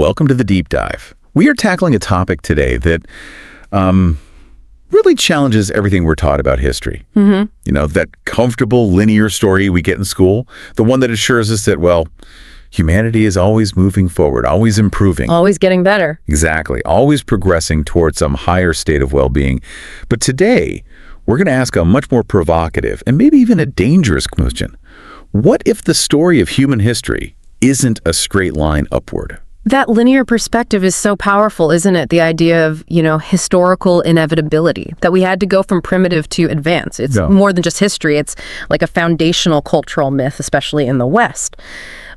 Welcome to the Deep Dive. We are tackling a topic today that really challenges everything we're taught about history. You know, that comfortable linear story we get in school, the one that assures us that, well, humanity is always moving forward, always improving. Always getting better. Exactly. Always progressing towards some higher state of well-being. But today, we're going to ask a much more provocative and maybe even a dangerous question. What if the story of human history isn't a straight line upward? That linear perspective is so powerful, isn't it? The idea of, historical inevitability, that we had to go from primitive to advance. It's more than just history. It's like a foundational cultural myth, especially in the West.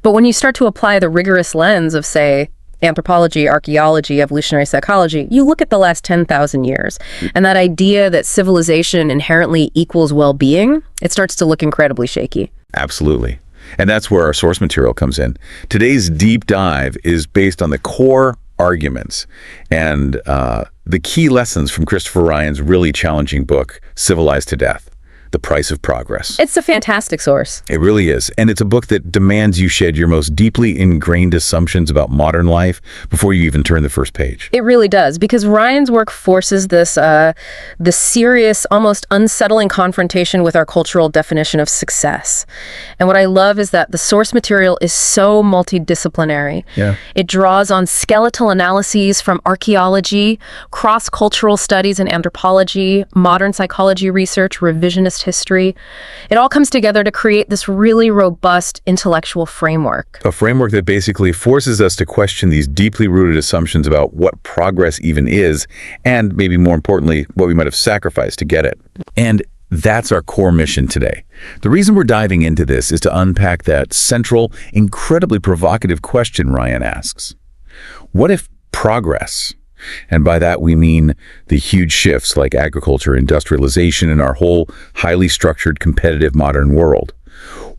But when you start to apply the rigorous lens of, say, anthropology, archaeology, evolutionary psychology, you look at the last 10,000 years, and that idea that civilization inherently equals well-being, it starts to look incredibly shaky. Absolutely. And that's where our source material comes in. Today's deep dive is based on the core arguments and the key lessons from Christopher Ryan's really challenging book, Civilized to Death: The Price of Progress. It's a fantastic source. It really is. And it's a book that demands you shed your most deeply ingrained assumptions about modern life before you even turn the first page. It really does, because Ryan's work forces this serious, almost unsettling confrontation with our cultural definition of success. And what I love is that the source material is so multidisciplinary. It draws on skeletal analyses from archaeology, cross-cultural studies in anthropology, modern psychology research, revisionist history. It all comes together to create this really robust intellectual framework. A framework that basically forces us to question these deeply rooted assumptions about what progress even is, and maybe more importantly, what we might have sacrificed to get it. And that's our core mission today. The reason we're diving into this is to unpack that central, incredibly provocative question Ryan asks. What if progress, and by that we mean the huge shifts like agriculture, industrialization, and our whole highly structured, competitive modern world,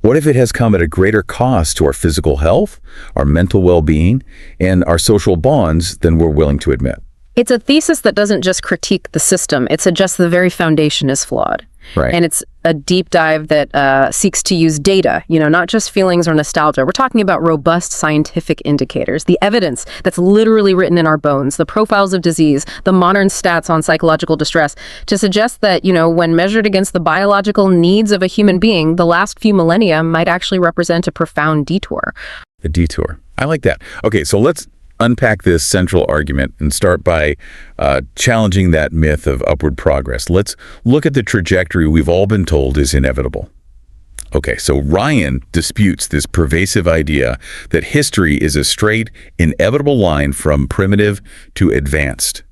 what if it has come at a greater cost to our physical health, our mental well-being, and our social bonds than we're willing to admit? It's a thesis that doesn't just critique the system, it suggests the very foundation is flawed. Right. And it's a deep dive that seeks to use data, not just feelings or nostalgia. We're talking about robust scientific indicators, the evidence that's literally written in our bones, the profiles of disease, the modern stats on psychological distress, to suggest that, when measured against the biological needs of a human being, the last few millennia might actually represent a profound detour. A detour. I like that. Okay, so let's unpack this central argument and start by challenging that myth of upward progress. Let's look at the trajectory we've all been told is inevitable. Okay, so Ryan disputes this pervasive idea that history is a straight, inevitable line from primitive to advanced.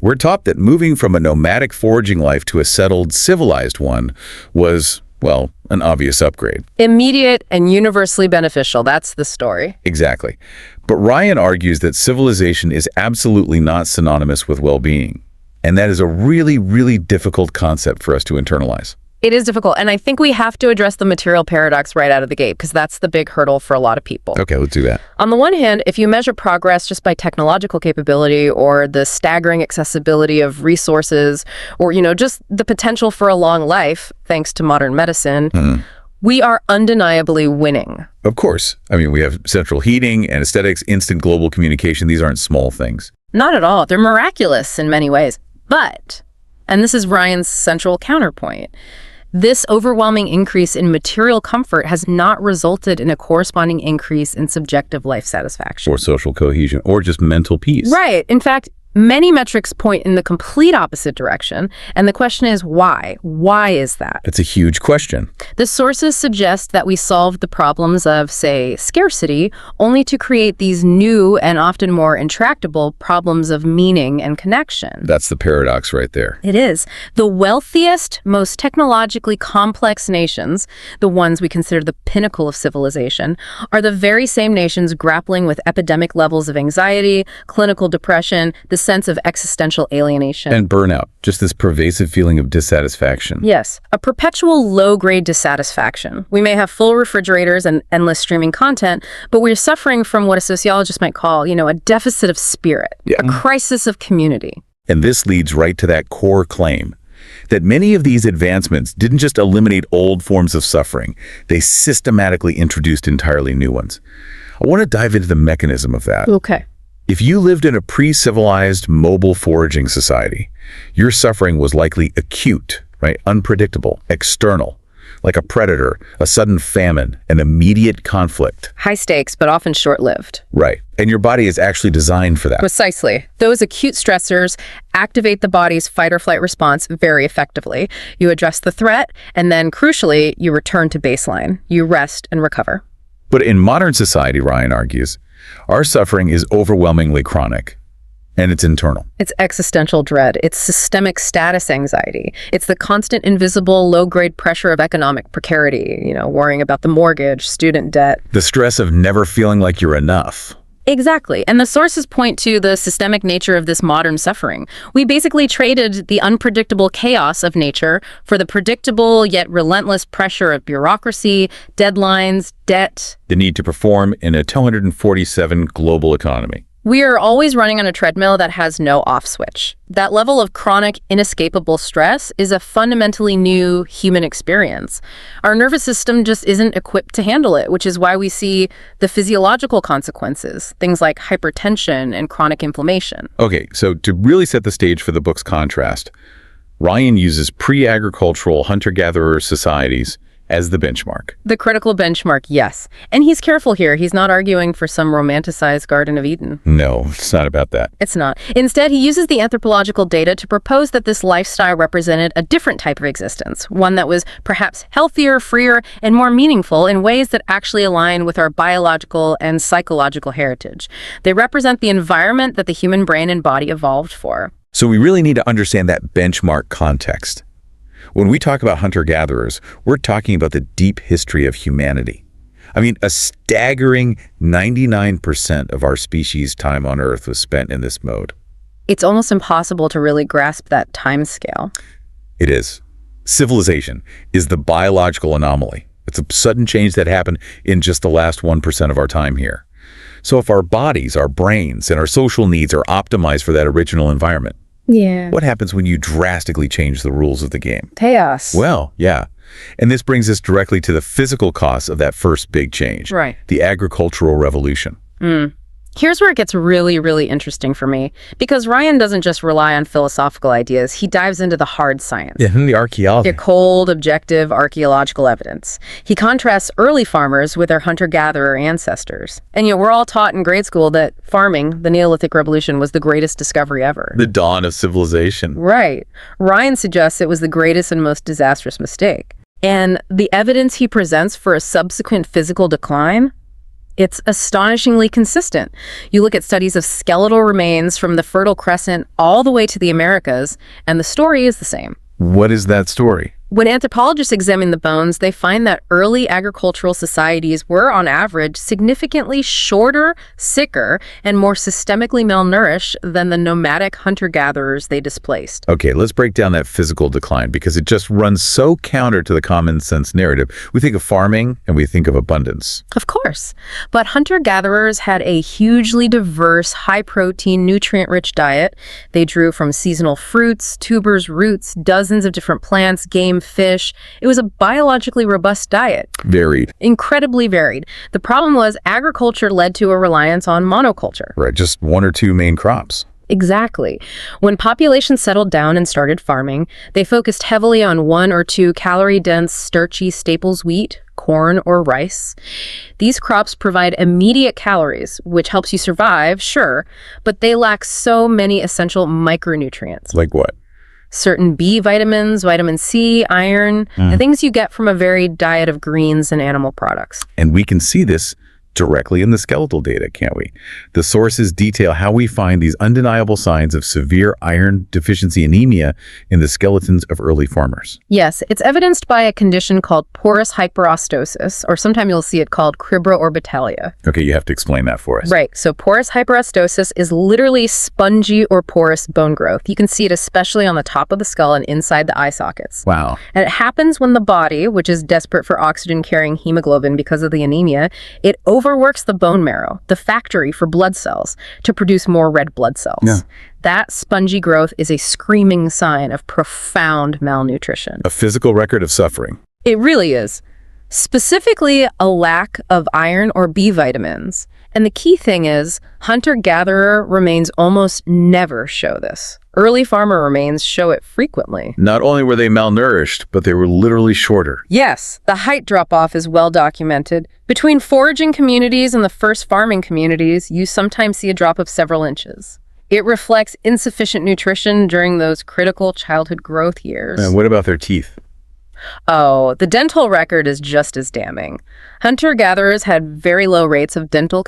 We're taught that moving from a nomadic foraging life to a settled, civilized one was, well, an obvious upgrade. Immediate and universally beneficial. That's the story. Exactly. But Ryan argues that civilization is absolutely not synonymous with well-being. And that is a really, really difficult concept for us to internalize. It is difficult. And I think we have to address the material paradox right out of the gate, because that's the big hurdle for a lot of people. Okay, let's do that. On the one hand, if you measure progress just by technological capability or the staggering accessibility of resources or, just the potential for a long life, thanks to modern medicine, we are undeniably winning. Of course. I mean, we have central heating, anesthetics, instant global communication. These aren't small things. Not at all. They're miraculous in many ways. But, and this is Ryan's central counterpoint, this overwhelming increase in material comfort has not resulted in a corresponding increase in subjective life satisfaction. Or social cohesion, or just mental peace. Right. In fact, many metrics point in the complete opposite direction. And the question is why? Why is that? That's a huge question. The sources suggest that we solved the problems of, say, scarcity, only to create these new and often more intractable problems of meaning and connection. That's the paradox right there. It is. The wealthiest, most technologically complex nations, the ones we consider the pinnacle of civilization, are the very same nations grappling with epidemic levels of anxiety, clinical depression, the sense of existential alienation. And burnout, just this pervasive feeling of dissatisfaction. Yes, a perpetual low-grade dissatisfaction. We may have full refrigerators and endless streaming content, but we're suffering from what a sociologist might call, a deficit of spirit, a crisis of community. And this leads right to that core claim that many of these advancements didn't just eliminate old forms of suffering, they systematically introduced entirely new ones. I want to dive into the mechanism of that. Okay. If you lived in a pre-civilized mobile foraging society, your suffering was likely acute, right? Unpredictable, external, like a predator, a sudden famine, an immediate conflict. High stakes, but often short-lived. Right. And your body is actually designed for that. Precisely. Those acute stressors activate the body's fight or flight response very effectively. You address the threat, and then, crucially, you return to baseline. You rest and recover. But in modern society, Ryan argues, our suffering is overwhelmingly chronic, and it's internal. It's existential dread. It's systemic status anxiety. It's the constant invisible low-grade pressure of economic precarity, worrying about the mortgage, student debt. The stress of never feeling like you're enough. Exactly. And the sources point to the systemic nature of this modern suffering. We basically traded the unpredictable chaos of nature for the predictable yet relentless pressure of bureaucracy, deadlines, debt. The need to perform in a 247 global economy. We are always running on a treadmill that has no off switch. That level of chronic, inescapable stress is a fundamentally new human experience. Our nervous system just isn't equipped to handle it, which is why we see the physiological consequences, things like hypertension and chronic inflammation. Okay, so to really set the stage for the book's contrast, Ryan uses pre-agricultural hunter-gatherer societies as the benchmark. The critical benchmark, yes. And he's careful here. He's not arguing for some romanticized Garden of Eden. No, it's not about that. It's not. Instead, he uses the anthropological data to propose that this lifestyle represented a different type of existence, one that was perhaps healthier, freer, and more meaningful in ways that actually align with our biological and psychological heritage. They represent the environment that the human brain and body evolved for. So we really need to understand that benchmark context. When we talk about hunter-gatherers, we're talking about the deep history of humanity. I mean, a staggering 99% of our species' time on Earth was spent in this mode. It's almost impossible to really grasp that time scale. It is. Civilization is the biological anomaly. It's a sudden change that happened in just the last 1% of our time here. So if our bodies, our brains, and our social needs are optimized for that original environment, yeah. what happens when you drastically change the rules of the game? Chaos. Well, yeah. And this brings us directly to the physical costs of that first big change. Right. The agricultural revolution. Here's where it gets really, really interesting for me. Because Ryan doesn't just rely on philosophical ideas. He dives into the hard science. Yeah, and the archaeology. The cold, objective archaeological evidence. He contrasts early farmers with their hunter-gatherer ancestors. And we're all taught in grade school that farming, the Neolithic Revolution, was the greatest discovery ever. The dawn of civilization. Right. Ryan suggests it was the greatest and most disastrous mistake. And the evidence he presents for a subsequent physical decline, it's astonishingly consistent. You look at studies of skeletal remains from the Fertile Crescent all the way to the Americas, and the story is the same. What is that story? When anthropologists examine the bones, they find that early agricultural societies were, on average, significantly shorter, sicker, and more systemically malnourished than the nomadic hunter-gatherers they displaced. Okay, let's break down that physical decline because it just runs so counter to the common sense narrative. We think of farming and we think of abundance. Of course. But hunter-gatherers had a hugely diverse, high-protein, nutrient-rich diet. They drew from seasonal fruits, tubers, roots, dozens of different plants, game, fish. It was a biologically robust diet. Varied. Incredibly varied. The problem was agriculture led to a reliance on monoculture. Right, just one or two main crops. Exactly. When populations settled down and started farming, they focused heavily on one or two calorie-dense, starchy staples wheat, corn, or rice. These crops provide immediate calories, which helps you survive, sure, but they lack so many essential micronutrients. Like what? Certain B vitamins, vitamin C, iron, the things you get from a varied diet of greens and animal products. And we can see this directly in the skeletal data, can't we? The sources detail how we find these undeniable signs of severe iron deficiency anemia in the skeletons of early farmers. Yes, it's evidenced by a condition called porous hyperostosis, or sometimes you'll see it called cribroorbitalia. Okay, you have to explain that for us. Right, so porous hyperostosis is literally spongy or porous bone growth. You can see it especially on the top of the skull and inside the eye sockets. Wow. And it happens when the body, which is desperate for oxygen-carrying hemoglobin because of the anemia, it overworks the bone marrow, the factory for blood cells, to produce more red blood cells. Yeah. That spongy growth is a screaming sign of profound malnutrition. A physical record of suffering. It really is. Specifically, a lack of iron or B vitamins. And the key thing is, hunter-gatherer remains almost never show this. Early farmer remains show it frequently. Not only were they malnourished, but they were literally shorter. Yes, the height drop-off is well documented. Between foraging communities and the first farming communities, you sometimes see a drop of several inches. It reflects insufficient nutrition during those critical childhood growth years. And what about their teeth? Oh, the dental record is just as damning. Hunter-gatherers had very low rates of dental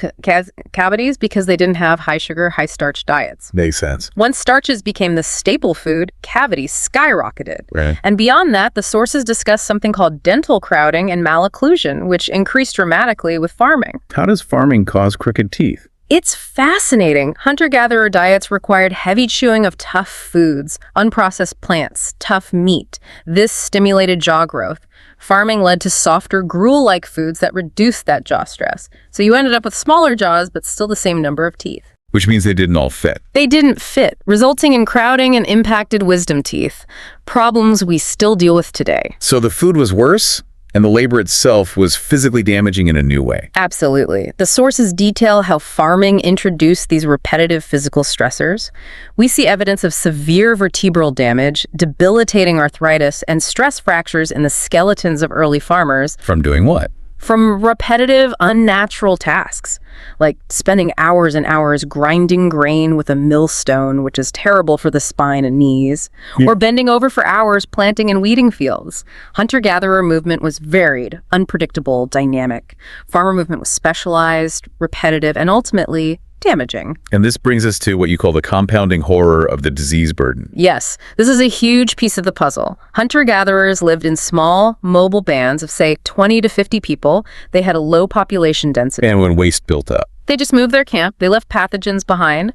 cavities because they didn't have high-sugar, high-starch diets. Makes sense. Once starches became the staple food, cavities skyrocketed. Right. And beyond that, the sources discuss something called dental crowding and malocclusion, which increased dramatically with farming. How does farming cause crooked teeth? It's fascinating. Hunter-gatherer diets required heavy chewing of tough foods, unprocessed plants, tough meat. This stimulated jaw growth. Farming led to softer, gruel-like foods that reduced that jaw stress. So you ended up with smaller jaws, but still the same number of teeth. Which means they didn't all fit. They didn't fit, resulting in crowding and impacted wisdom teeth. Problems we still deal with today. So the food was worse, and the labor itself was physically damaging in a new way. Absolutely. The sources detail how farming introduced these repetitive physical stressors. We see evidence of severe vertebral damage, debilitating arthritis, and stress fractures in the skeletons of early farmers. From doing what? From repetitive, unnatural tasks, like spending hours and hours grinding grain with a millstone, which is terrible for the spine and knees, or bending over for hours planting and weeding fields. Hunter-gatherer movement was varied, unpredictable, dynamic. Farmer movement was specialized, repetitive, and ultimately damaging. And this brings us to what you call the compounding horror of the disease burden. Yes, this is a huge piece of the puzzle. Hunter-gatherers lived in small, mobile bands of, say, 20 to 50 people. They had a low population density. And when waste built up. They just moved their camp. They left pathogens behind.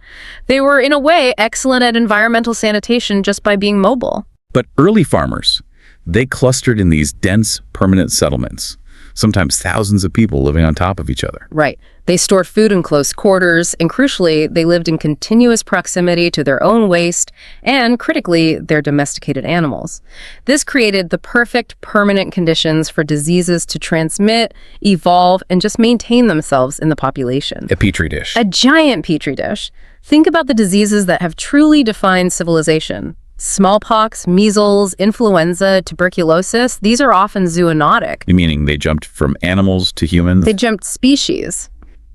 They were, in a way, excellent at environmental sanitation just by being mobile. But early farmers, they clustered in these dense, permanent settlements. Sometimes thousands of people living on top of each other. Right. They stored food in close quarters, and crucially, they lived in continuous proximity to their own waste and, critically, their domesticated animals. This created the perfect, permanent conditions for diseases to transmit, evolve, and just maintain themselves in the population. A petri dish. A giant petri dish. Think about the diseases that have truly defined civilization. Smallpox, measles, influenza, tuberculosis, these are often zoonotic. Meaning they jumped from animals to humans? They jumped species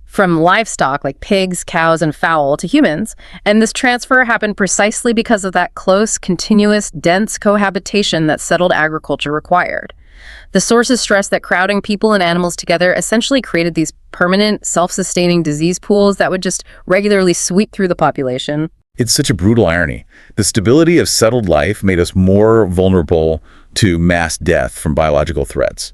from livestock like pigs, cows, and fowl to humans. And this transfer happened precisely because of that close, continuous, dense cohabitation that settled agriculture required. The sources stress that crowding people and animals together essentially created these permanent, self-sustaining disease pools that would just regularly sweep through the population. It's such a brutal irony. The stability of settled life made us more vulnerable to mass death from biological threats.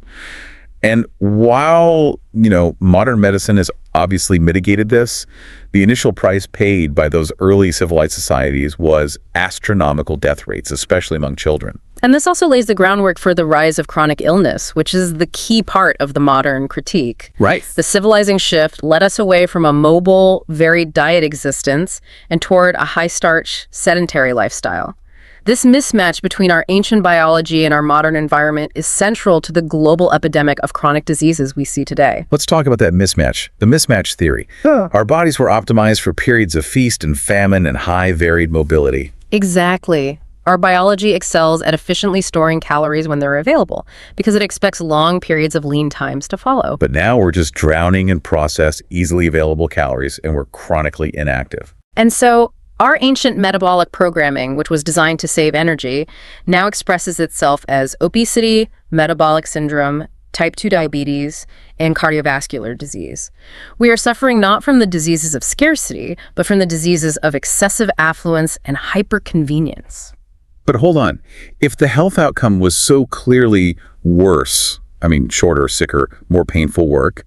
And while, modern medicine has obviously mitigated this, the initial price paid by those early civilized societies was astronomical death rates, especially among children. And this also lays the groundwork for the rise of chronic illness, which is the key part of the modern critique. Right. The civilizing shift led us away from a mobile, varied diet existence and toward a high-starch, sedentary lifestyle. This mismatch between our ancient biology and our modern environment is central to the global epidemic of chronic diseases we see today. Let's talk about that mismatch, the mismatch theory. Our bodies were optimized for periods of feast and famine and high varied mobility. Exactly. Our biology excels at efficiently storing calories when they're available because it expects long periods of lean times to follow. But now we're just drowning in processed, easily available calories, and we're chronically inactive. And so our ancient metabolic programming, which was designed to save energy, now expresses itself as obesity, metabolic syndrome, type 2 diabetes, and cardiovascular disease. We are suffering not from the diseases of scarcity, but from the diseases of excessive affluence and hyperconvenience. But hold on. If the health outcome was so clearly worse, shorter, sicker, more painful work,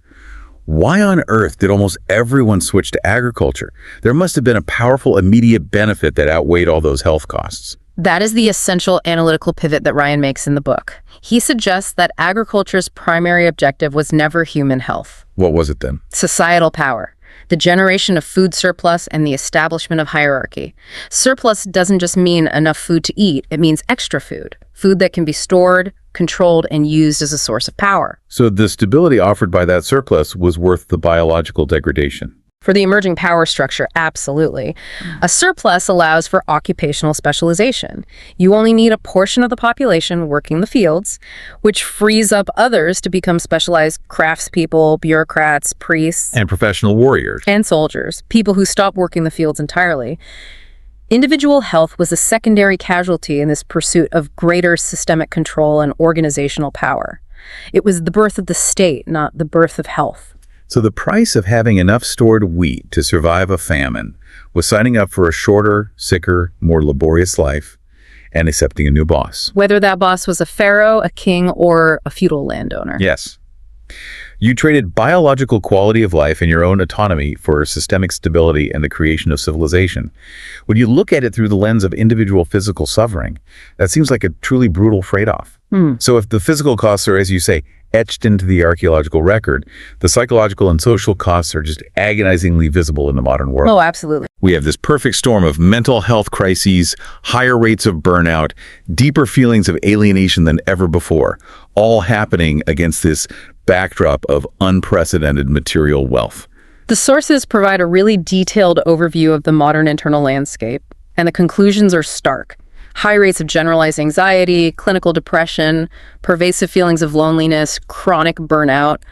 why on earth did almost everyone switch to agriculture? There must have been a powerful immediate benefit that outweighed all those health costs. That is the essential analytical pivot that Ryan makes in the book. He suggests that agriculture's primary objective was never human health. What was it then? Societal power. The generation of food surplus and the establishment of hierarchy. Surplus doesn't just mean enough food to eat, it means extra food. Food that can be stored, controlled, and used as a source of power. So the stability offered by that surplus was worth the biological degradation. For the emerging power structure, absolutely. A surplus allows for occupational specialization. You only need a portion of the population working the fields, which frees up others to become specialized craftspeople, bureaucrats, priests, And professional warriors. and soldiers, people who stop working the fields entirely. Individual health was a secondary casualty in this pursuit of greater systemic control and organizational power. It was the birth of the state, not the birth of health. So the price of having enough stored wheat to survive a famine was signing up for a shorter, sicker, more laborious life and accepting a new boss. Whether that boss was a pharaoh, a king, or a feudal landowner. Yes. You traded biological quality of life and your own autonomy for systemic stability and the creation of civilization. When you look at it through the lens of individual physical suffering, that seems like a truly brutal trade-off. So if the physical costs are, as you say, etched into the archaeological record, the psychological and social costs are just agonizingly visible in the modern world. Oh, absolutely. We have this perfect storm of mental health crises, higher rates of burnout, deeper feelings of alienation than ever before, all happening against this backdrop of unprecedented material wealth. The sources provide a really detailed overview of the modern internal landscape, and the conclusions are stark. High rates of generalized anxiety, clinical depression, pervasive feelings of loneliness, chronic burnout.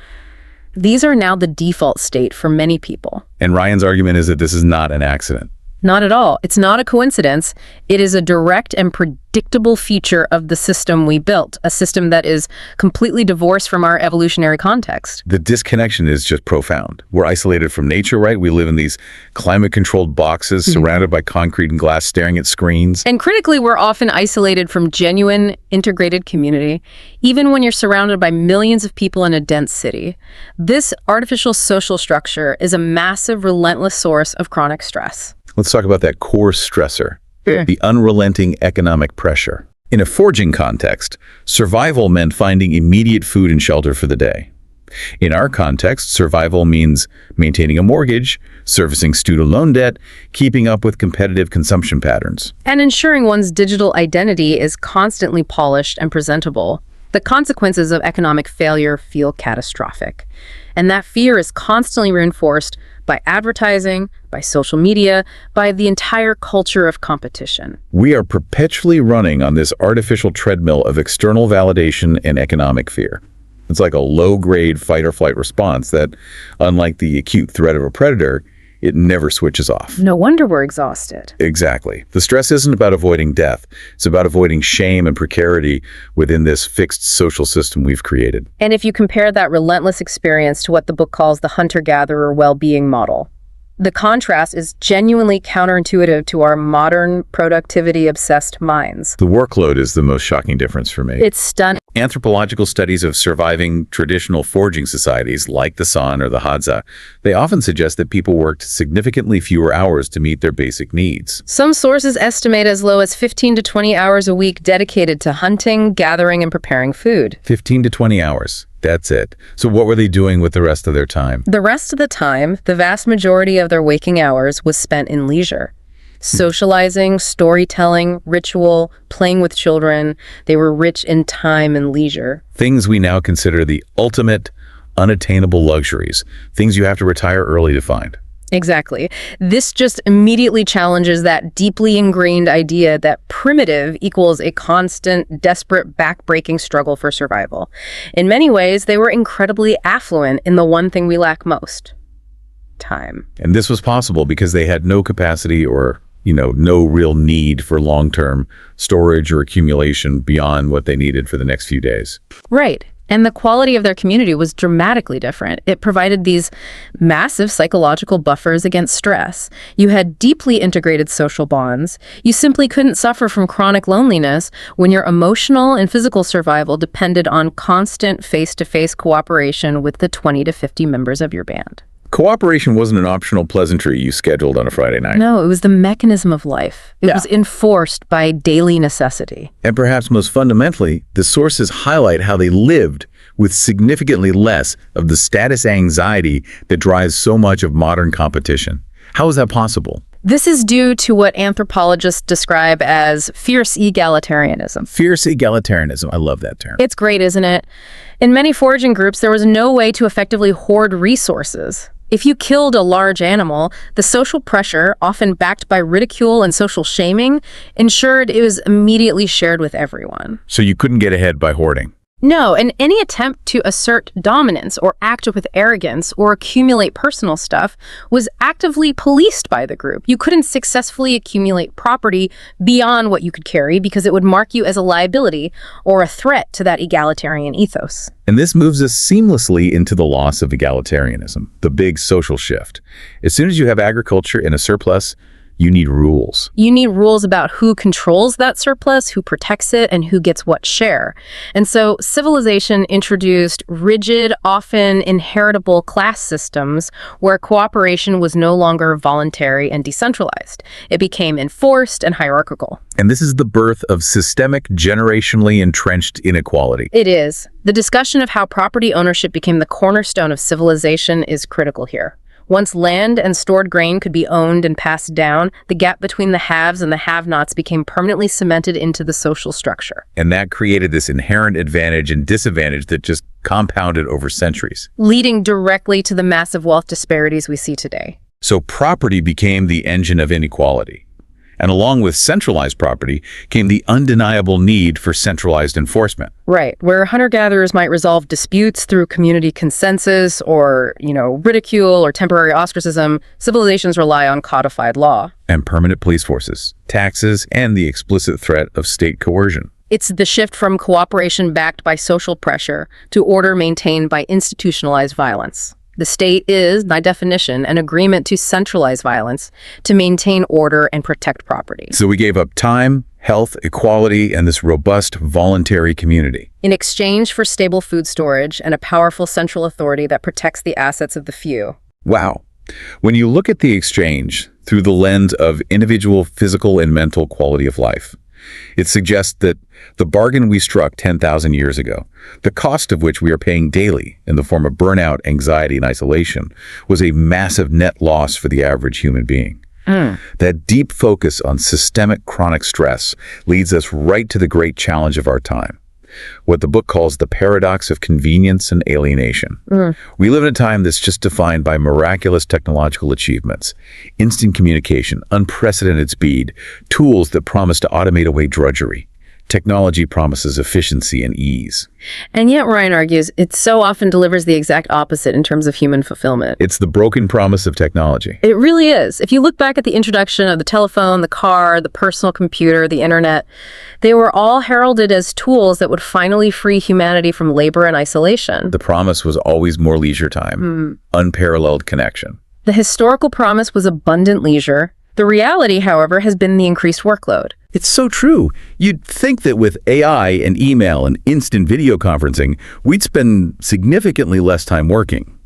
These are now the default state for many people. And Ryan's argument is that this is not an accident. Not at all. It's not a coincidence. It is a direct and predictable feature of the system we built, a system that is completely divorced from our evolutionary context. The disconnection is just profound. We're isolated from nature, right? We live in these climate-controlled boxes surrounded by concrete and glass, staring at screens. And critically, we're often isolated from genuine, integrated community, even when you're surrounded by millions of people in a dense city. This artificial social structure is a massive, relentless source of chronic stress. Let's talk about that core stressor, the unrelenting economic pressure. In a forging context, survival meant finding immediate food and shelter for the day. In our context, survival means maintaining a mortgage, servicing student loan debt, keeping up with competitive consumption patterns. And ensuring one's digital identity is constantly polished and presentable. The consequences of economic failure feel catastrophic. And that fear is constantly reinforced by advertising, by social media, by the entire culture of competition. We are perpetually running on this artificial treadmill of external validation and economic fear. It's like a low-grade fight-or-flight response that, unlike the acute threat of a predator, it never switches off. No wonder we're exhausted. Exactly. The stress isn't about avoiding death. It's about avoiding shame and precarity within this fixed social system we've created. And if you compare that relentless experience to what the book calls the hunter-gatherer well-being model, the contrast is genuinely counterintuitive to our modern, productivity-obsessed minds. The workload is the most shocking difference for me. It's stunning. Anthropological studies of surviving traditional forging societies like the San or the Hadza, they often suggest that people worked significantly fewer hours to meet their basic needs. Some sources estimate as low as 15 to 20 hours a week dedicated to hunting, gathering, and preparing food. 15 to 20 hours. That's it. So what were they doing with the rest of their time? The rest of the time, the vast majority of their waking hours was spent in leisure. Socializing, storytelling, ritual, playing with children. They were rich in time and leisure. Things we now consider the ultimate, unattainable luxuries. Things you have to retire early to find. Exactly. This just immediately challenges that deeply ingrained idea that primitive equals a constant, desperate, back-breaking struggle for survival. In many ways, they were incredibly affluent in the one thing we lack most: time. And this was possible because they had no capacity or, no real need for long-term storage or accumulation beyond what they needed for the next few days. Right. And the quality of their community was dramatically different. It provided these massive psychological buffers against stress. You had deeply integrated social bonds. You simply couldn't suffer from chronic loneliness when your emotional and physical survival depended on constant face-to-face cooperation with the 20 to 50 members of your band. Cooperation wasn't an optional pleasantry you scheduled on a Friday night. No, it was the mechanism of life. It was enforced by daily necessity. And perhaps most fundamentally, the sources highlight how they lived with significantly less of the status anxiety that drives so much of modern competition. How is that possible? This is due to what anthropologists describe as fierce egalitarianism. Fierce egalitarianism. I love that term. It's great, isn't it? In many foraging groups, there was no way to effectively hoard resources. If you killed a large animal, the social pressure, often backed by ridicule and social shaming, ensured it was immediately shared with everyone. So you couldn't get ahead by hoarding. No, and any attempt to assert dominance or act with arrogance or accumulate personal stuff was actively policed by the group. You couldn't successfully accumulate property beyond what you could carry because it would mark you as a liability or a threat to that egalitarian ethos. And this moves us seamlessly into the loss of egalitarianism, the big social shift. As soon as you have agriculture in a surplus, you need rules. You need rules about who controls that surplus, who protects it, and who gets what share. And so civilization introduced rigid, often inheritable class systems where cooperation was no longer voluntary and decentralized. It became enforced and hierarchical. And this is the birth of systemic, generationally entrenched inequality. It is. The discussion of how property ownership became the cornerstone of civilization is critical here. Once land and stored grain could be owned and passed down, the gap between the haves and the have-nots became permanently cemented into the social structure. And that created this inherent advantage and disadvantage that just compounded over centuries, leading directly to the massive wealth disparities we see today. So property became the engine of inequality. And along with centralized property came the undeniable need for centralized enforcement. Right, where hunter-gatherers might resolve disputes through community consensus or, ridicule or temporary ostracism, civilizations rely on codified law. And permanent police forces, taxes, and the explicit threat of state coercion. It's the shift from cooperation backed by social pressure to order maintained by institutionalized violence. The state is, by definition, an agreement to centralize violence, to maintain order and protect property. So we gave up time, health, equality, and this robust voluntary community. In exchange for stable food storage and a powerful central authority that protects the assets of the few. Wow. When you look at the exchange through the lens of individual physical and mental quality of life, it suggests that the bargain we struck 10,000 years ago, the cost of which we are paying daily in the form of burnout, anxiety, and isolation, was a massive net loss for the average human being. That deep focus on systemic chronic stress leads us right to the great challenge of our time, what the book calls the paradox of convenience and alienation. We live in a time that's just defined by miraculous technological achievements, instant communication, unprecedented speed, tools that promise to automate away drudgery. Technology promises efficiency and ease. And yet, Ryan argues, it so often delivers the exact opposite in terms of human fulfillment. It's the broken promise of technology. It really is. If you look back at the introduction of the telephone, the car, the personal computer, the internet, they were all heralded as tools that would finally free humanity from labor and isolation. The promise was always more leisure time, unparalleled connection. The historical promise was abundant leisure. The reality, however, has been the increased workload. It's so true. You'd think that with AI and email and instant video conferencing, we'd spend significantly less time working.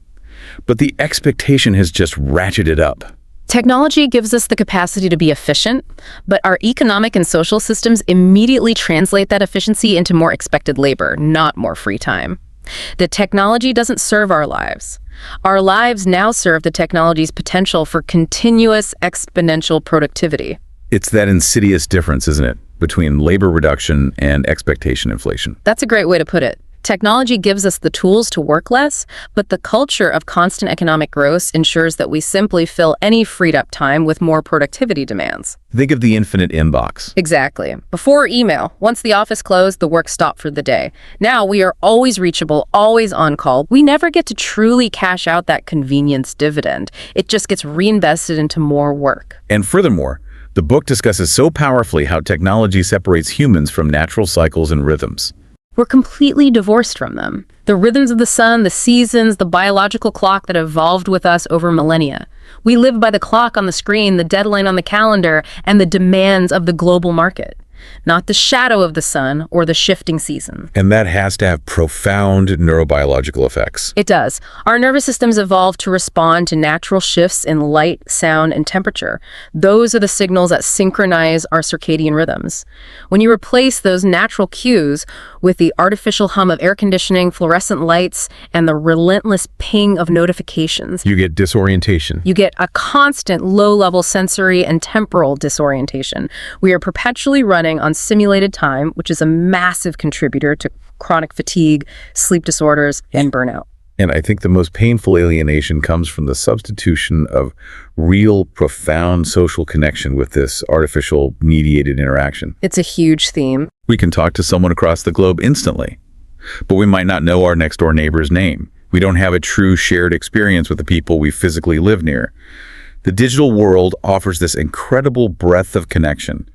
But the expectation has just ratcheted up. Technology gives us the capacity to be efficient, but our economic and social systems immediately translate that efficiency into more expected labor, not more free time. The technology doesn't serve our lives. Our lives now serve the technology's potential for continuous exponential productivity. It's that insidious difference, isn't it, between labor reduction and expectation inflation? That's a great way to put it. Technology gives us the tools to work less, but the culture of constant economic growth ensures that we simply fill any freed up time with more productivity demands. Think of the infinite inbox. Exactly. Before email, once the office closed, the work stopped for the day. Now we are always reachable, always on call. We never get to truly cash out that convenience dividend. It just gets reinvested into more work. And furthermore, the book discusses so powerfully how technology separates humans from natural cycles and rhythms. We're completely divorced from them. The rhythms of the sun, the seasons, the biological clock that evolved with us over millennia. We live by the clock on the screen, the deadline on the calendar, and the demands of the global market. not the shadow of the sun or the shifting season. And that has to have profound neurobiological effects. It does. Our nervous systems evolved to respond to natural shifts in light, sound, and temperature. Those are the signals that synchronize our circadian rhythms. When you replace those natural cues with the artificial hum of air conditioning, fluorescent lights, and the relentless ping of notifications, You get disorientation. you get a constant low-level sensory and temporal disorientation. We are perpetually running on simulated time, which is a massive contributor to chronic fatigue, sleep disorders, and burnout. And I think the most painful alienation comes from the substitution of real, profound social connection with this artificial mediated interaction. It's a huge theme. We can talk to someone across the globe instantly, but we might not know our next-door neighbor's name. We don't have a true shared experience with the people we physically live near. The digital world offers this incredible breadth of connection,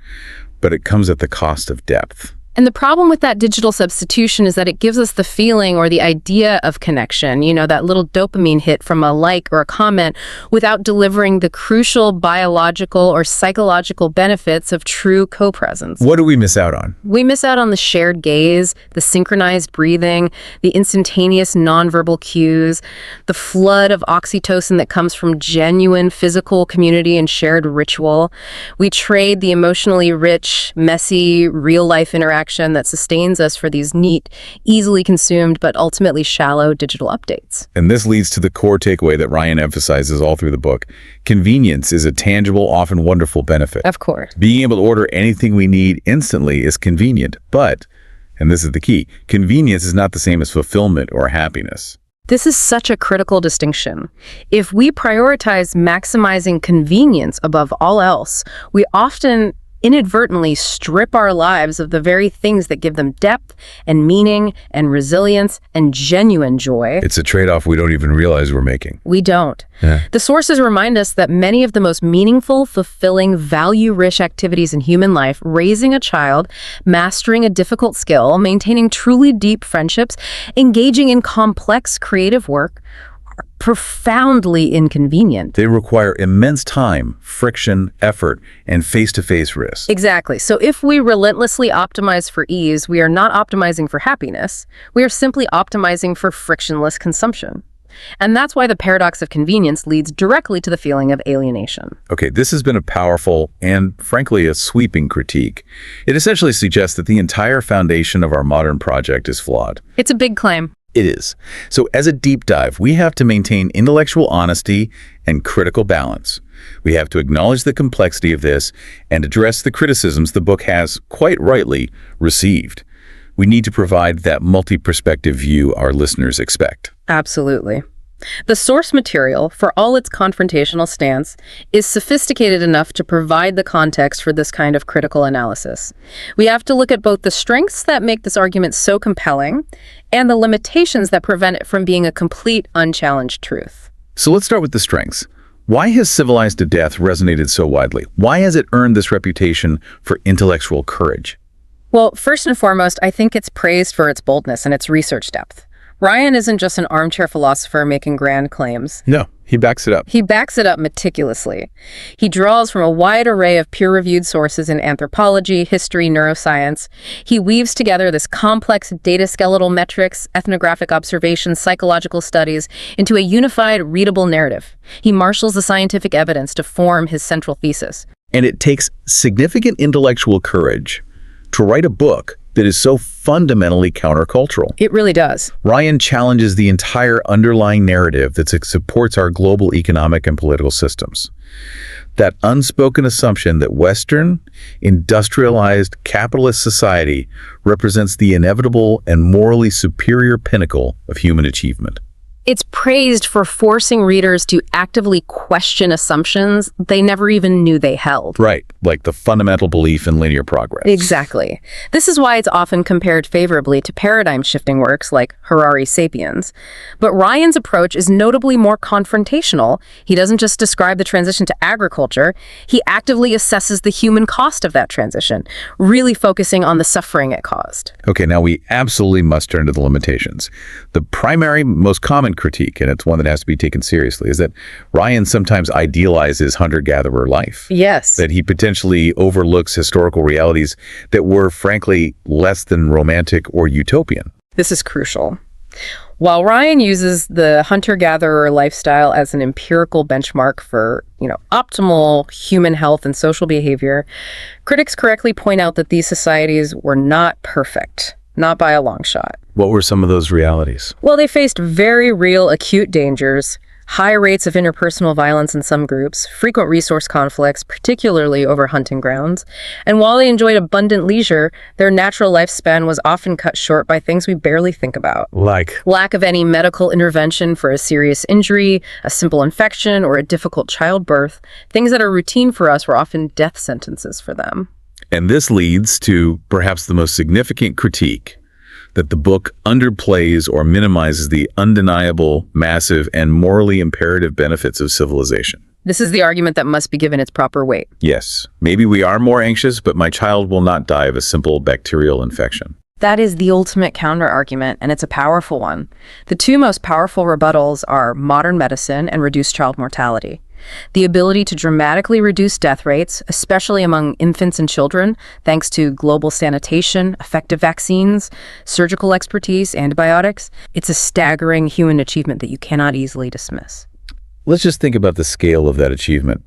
but it comes at the cost of depth. And the problem with that digital substitution is that it gives us the feeling or the idea of connection, that little dopamine hit from a like or a comment, without delivering the crucial biological or psychological benefits of true co-presence. What do we miss out on? We miss out on the shared gaze, the synchronized breathing, the instantaneous nonverbal cues, the flood of oxytocin that comes from genuine physical community and shared ritual. We trade the emotionally rich, messy, real-life interaction that sustains us for these neat, easily consumed, but ultimately shallow digital updates. And this leads to the core takeaway that Ryan emphasizes all through the book. Convenience is a tangible, often wonderful benefit. Of course. Being able to order anything we need instantly is convenient, but, and this is the key, convenience is not the same as fulfillment or happiness. This is such a critical distinction. If we prioritize maximizing convenience above all else, we often inadvertently strip our lives of the very things that give them depth and meaning and resilience and genuine joy. It's a trade-off we don't even realize we're making. We don't. The sources remind us that many of the most meaningful, fulfilling, value-rich activities in human life, raising a child, mastering a difficult skill, maintaining truly deep friendships, engaging in complex creative work, are profoundly inconvenient. They require immense time, friction, effort, and face-to-face risk. Exactly. So if we relentlessly optimize for ease, we are not optimizing for happiness. We are simply optimizing for frictionless consumption. And that's why the paradox of convenience leads directly to the feeling of alienation. Okay, this has been a powerful and, frankly, a sweeping critique. It essentially suggests that the entire foundation of our modern project is flawed. It's a big claim. It is. So as a deep dive, we have to maintain intellectual honesty and critical balance. We have to acknowledge the complexity of this and address the criticisms the book has, quite rightly, received. We need to provide that multi-perspective view our listeners expect. Absolutely. The source material, for all its confrontational stance, is sophisticated enough to provide the context for this kind of critical analysis. We have to look at both the strengths that make this argument so compelling and the limitations that prevent it from being a complete, unchallenged truth. So let's start with the strengths. Why has Civilized to Death resonated so widely? Why has it earned this reputation for intellectual courage? Well, first and foremost, I think it's praised for its boldness and its research depth. Ryan isn't just an armchair philosopher making grand claims. No, he backs it up. He backs it up meticulously. He draws from a wide array of peer-reviewed sources in anthropology, history, neuroscience. He weaves together this complex data skeletal metrics, ethnographic observations, psychological studies into a unified, readable narrative. He marshals the scientific evidence to form his central thesis. And it takes significant intellectual courage to write a book that is so fundamentally countercultural. It really does. Ryan challenges the entire underlying narrative that supports our global economic and political systems. That unspoken assumption that Western, industrialized, capitalist society represents the inevitable and morally superior pinnacle of human achievement. It's praised for forcing readers to actively question assumptions they never even knew they held. Right, like the fundamental belief in linear progress. Exactly. This is why it's often compared favorably to paradigm-shifting works like Harari's Sapiens. But Ryan's approach is notably more confrontational. He doesn't just describe the transition to agriculture, he actively assesses the human cost of that transition, really focusing on the suffering it caused. Okay, now we absolutely must turn to the limitations. The primary, most common profound critique, and it's one that has to be taken seriously, is that Ryan sometimes idealizes hunter-gatherer life. Yes. That he potentially overlooks historical realities that were, frankly, less than romantic or utopian. This is crucial. While Ryan uses the hunter-gatherer lifestyle as an empirical benchmark for, optimal human health and social behavior, critics correctly point out that these societies were not perfect, not by a long shot. What were some of those realities? Well, they faced very real acute dangers, high rates of interpersonal violence in some groups, frequent resource conflicts, particularly over hunting grounds, and while they enjoyed abundant leisure, their natural lifespan was often cut short by things we barely think about. Like? Lack of any medical intervention for a serious injury, a simple infection, or a difficult childbirth. Things that are routine for us were often death sentences for them. And this leads to perhaps the most significant critique, that the book underplays or minimizes the undeniable, massive, and morally imperative benefits of civilization. This is the argument that must be given its proper weight. Yes, maybe we are more anxious, but my child will not die of a simple bacterial infection. That is the ultimate counter-argument, and it's a powerful one. The two most powerful rebuttals are modern medicine and reduced child mortality. The ability to dramatically reduce death rates, especially among infants and children, thanks to global sanitation, effective vaccines, surgical expertise, antibiotics. It's a staggering human achievement that you cannot easily dismiss. Let's just think about the scale of that achievement.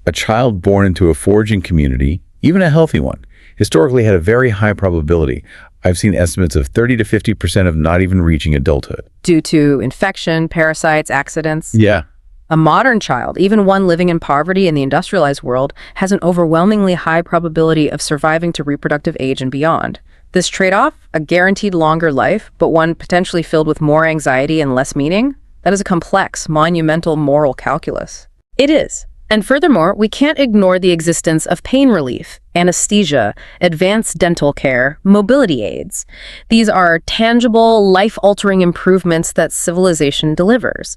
A child born into a foraging community, even a healthy one, historically had a very high probability. I've seen estimates of 30 to 50% of not even reaching adulthood. Due to infection, parasites, accidents. Yeah. A modern child, even one living in poverty in the industrialized world, has an overwhelmingly high probability of surviving to reproductive age and beyond. This trade-off, a guaranteed longer life, but one potentially filled with more anxiety and less meaning, that is a complex, monumental moral calculus. It is. And furthermore, we can't ignore the existence of pain relief, anesthesia, advanced dental care, mobility aids. These are tangible, life-altering improvements that civilization delivers.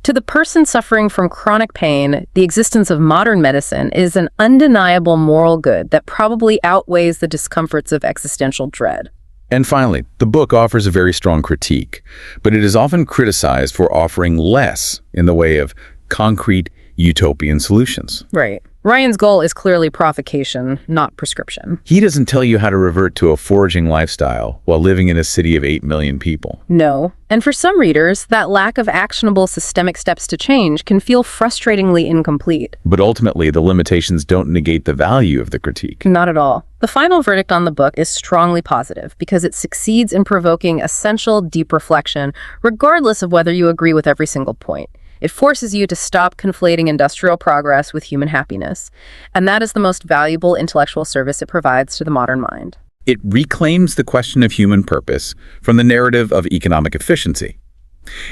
To the person suffering from chronic pain, the existence of modern medicine is an undeniable moral good that probably outweighs the discomforts of existential dread. And finally, the book offers a very strong critique, but it is often criticized for offering less in the way of concrete utopian solutions. Right. Ryan's goal is clearly provocation, not prescription. He doesn't tell you how to revert to a foraging lifestyle while living in a city of 8 million people. No. And for some readers, that lack of actionable systemic steps to change can feel frustratingly incomplete. But ultimately, the limitations don't negate the value of the critique. Not at all. The final verdict on the book is strongly positive because it succeeds in provoking essential, deep reflection, regardless of whether you agree with every single point. It forces you to stop conflating industrial progress with human happiness, and that is the most valuable intellectual service it provides to the modern mind. It reclaims the question of human purpose from the narrative of economic efficiency.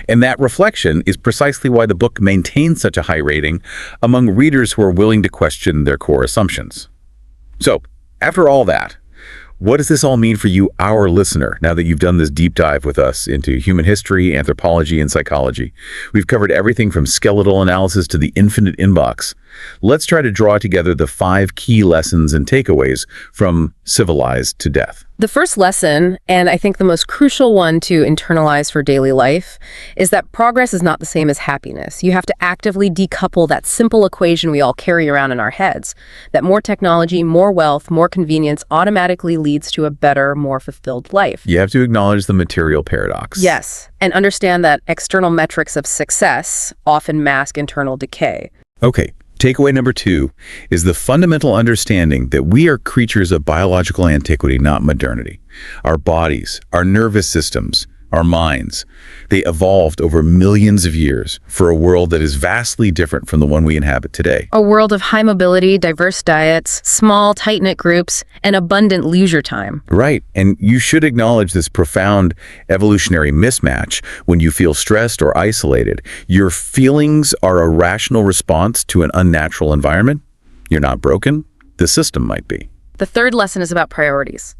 And that reflection is precisely why the book maintains such a high rating among readers who are willing to question their core assumptions. So, after all that, what does this all mean for you, our listener, now that you've done this deep dive with us into human history, anthropology, and psychology? We've covered everything from skeletal analysis to the infinite inbox. Let's try to draw together the 5 key lessons and takeaways from Civilized to Death. The first lesson, and I think the most crucial one to internalize for daily life, is that progress is not the same as happiness. You have to actively decouple that simple equation we all carry around in our heads, that more technology, more wealth, more convenience automatically leads to a better, more fulfilled life. You have to acknowledge the material paradox. Yes, and understand that external metrics of success often mask internal decay. Okay. Takeaway number 2 is the fundamental understanding that we are creatures of biological antiquity, not modernity. Our bodies, our nervous systems, our minds, they evolved over millions of years for a world that is vastly different from the one we inhabit today. A world of high mobility, diverse diets, small, tight-knit groups, and abundant leisure time. Right, and you should acknowledge this profound evolutionary mismatch when you feel stressed or isolated. Your feelings are a rational response to an unnatural environment. You're not broken. The system might be. The third lesson is about priorities.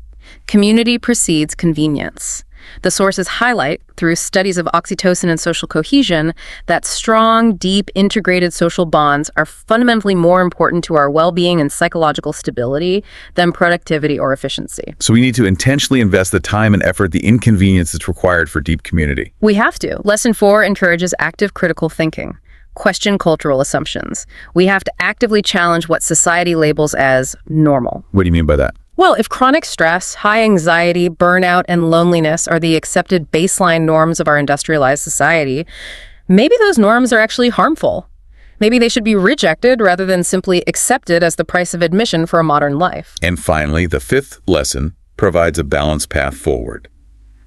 Community precedes convenience. The sources highlight, through studies of oxytocin and social cohesion, that strong, deep, integrated social bonds are fundamentally more important to our well-being and psychological stability than productivity or efficiency. So we need to intentionally invest the time and effort, the inconvenience that's required for deep community. We have to. Lesson 4 encourages active critical thinking. Question cultural assumptions. We have to actively challenge what society labels as normal. What do you mean by that? Well, if chronic stress, high anxiety, burnout, and loneliness are the accepted baseline norms of our industrialized society, maybe those norms are actually harmful. Maybe they should be rejected rather than simply accepted as the price of admission for a modern life. And finally, the 5th lesson provides a balanced path forward.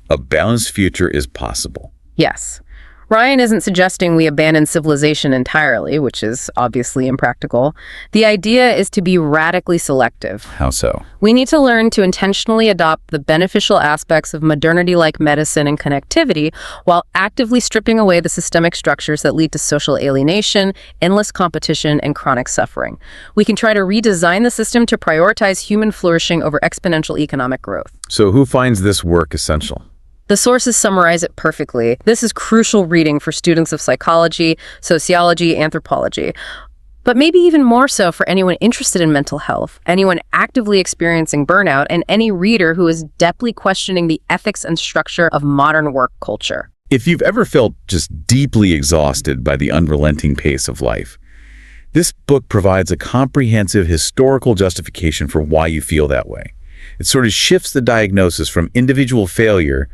A balanced future is possible. Yes. Ryan isn't suggesting we abandon civilization entirely, which is obviously impractical. The idea is to be radically selective. How so? We need to learn to intentionally adopt the beneficial aspects of modernity like medicine and connectivity while actively stripping away the systemic structures that lead to social alienation, endless competition, and chronic suffering. We can try to redesign the system to prioritize human flourishing over exponential economic growth. So who finds this work essential? The sources summarize it perfectly. This is crucial reading for students of psychology, sociology, anthropology, but maybe even more so for anyone interested in mental health, anyone actively experiencing burnout, and any reader who is depthly questioning the ethics and structure of modern work culture. If you've ever felt just deeply exhausted by the unrelenting pace of life, this book provides a comprehensive historical justification for why you feel that way. It sort of shifts the diagnosis from individual failure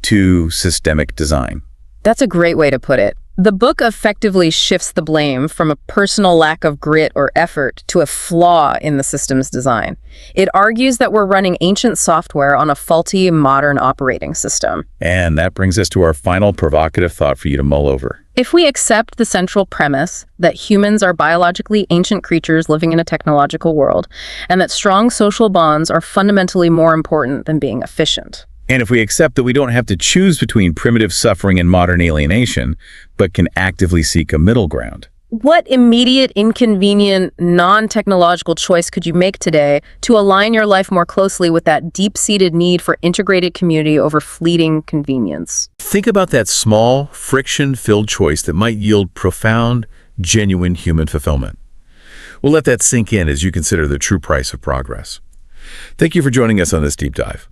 to systemic design. That's a great way to put it. The book effectively shifts the blame from a personal lack of grit or effort to a flaw in the system's design. It argues that we're running ancient software on a faulty modern operating system. And that brings us to our final provocative thought for you to mull over. If we accept the central premise that humans are biologically ancient creatures living in a technological world, and that strong social bonds are fundamentally more important than being efficient, and if we accept that we don't have to choose between primitive suffering and modern alienation, but can actively seek a middle ground, what immediate, inconvenient, non-technological choice could you make today to align your life more closely with that deep-seated need for integrated community over fleeting convenience? think about that small, friction-filled choice that might yield profound, genuine human fulfillment. We'll let that sink in as you consider the true price of progress. Thank you for joining us on this deep dive.